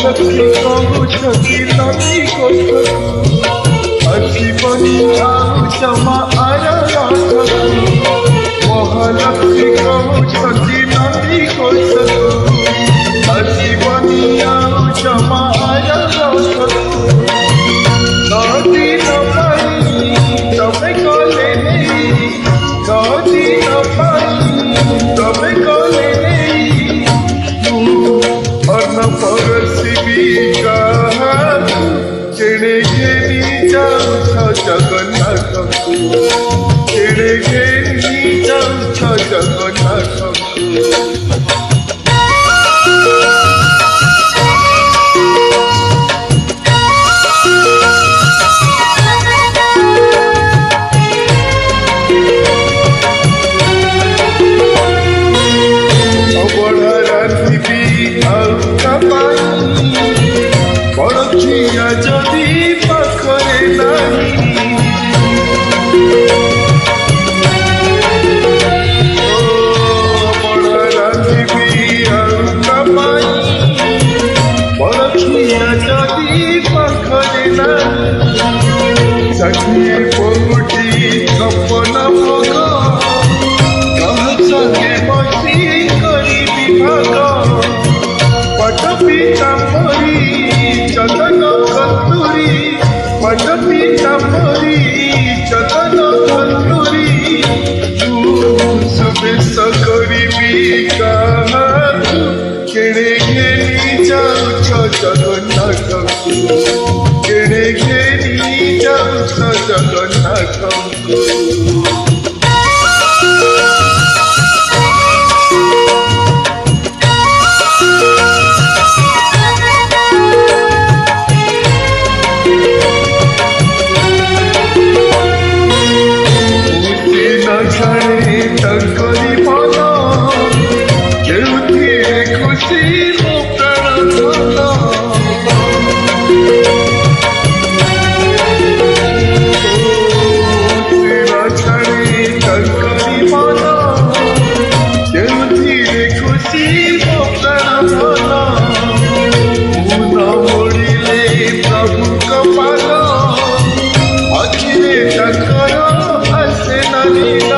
ମହାଲକ୍ଷ୍ମୀ କହୁଛନ୍ତି ନଦୀ କୋଠକୁ ଆସିବନି ଆଉ ଜମା ଆର ରଥକୁ। ମହାଲକ୍ଷ୍ମୀ କହୁଛନ୍ତି ନଦୀ କୋଠକୁ ଆସିବନି ଆଉ ଜମା ଆର ରଥକୁ। ନଦୀ ନ ପାଇ ତମେ ଗଲେ ନେଇ, ନଦୀ ନ ପାଇ ତମେ ଗଲେ ନେଇ, ଅନ୍ନ ପରସିବି କାହାକୁ କେଣେ ଘେନି ଯାଉଛ ଜଗନ୍ନାଥକୁ, କେଣେ ଘେନି ଯାଉଛ ଜଗନ୍ନାଥକୁ। ବଡ଼ଝିଆ ଯଦି ପାଖରେ ନାହିଁ, ବଡ଼ ରାନ୍ଧିବି ଆଉ ପାଇଁ। ବଡ଼ଝିଆ ଯଦି ପାଖରେ ନାହିଁ, ଷାଠିଏ ପୋଟି ଛପନ ଭୋଗ କାହା ସାଙ୍ଗେ ବସି କରିବି ଭାଗ। ପଟପିତା ପରି ଚନ୍ଦନ କନ୍ତୁରୀ, ପଟପିତା ପରି ଚନ୍ଦନ କନ୍ତୁରୀ, ସୁବେଶ କରିବି କାହାକୁ କେଣେ ଘେନି ଯାଉଛ ଜଗନ୍ନାଥକୁ, କେଣେ ଘେନି ଯାଉଛ ଜଗନ୍ନାଥକୁ। ଛାଡ଼େ ତାଙ୍କରି ମନ, କେଉଁଥିରେ ଖୁସି ମୋ ପ୍ରାଣ ଧନ। ଛାଡ଼େ ତାଙ୍କରି ମନ, କେଉଁଥିରେ ଖୁସି ମୋ ପ୍ରାଣ ଧନ। ମୁଁ ନ ମୋଡ଼ିଲେ ପ୍ରଭୁଙ୍କ ପାଦ, ଆଖିରେ ତାଙ୍କର ଆସେ ନା ନିଦ।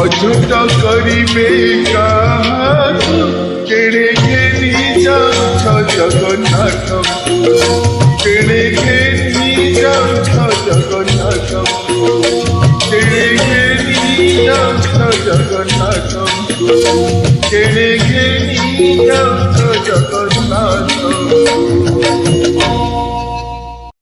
ଅଝଟ କରିବେ କାହାକୁ କେଣେ ଘେନି ଯାଉଛ ଜଗନ୍ନାଥକୁ, କେଣେ ଘେନି ଯାଉଛ ଜଗନ୍ନାଥକୁ, କେଣେ ଘେନି ଯାଉଛ ଜଗନ୍ନାଥକୁ, କେଣେ ଘେନି ଯାଉଛ ଜଗନ୍ନାଥକୁ।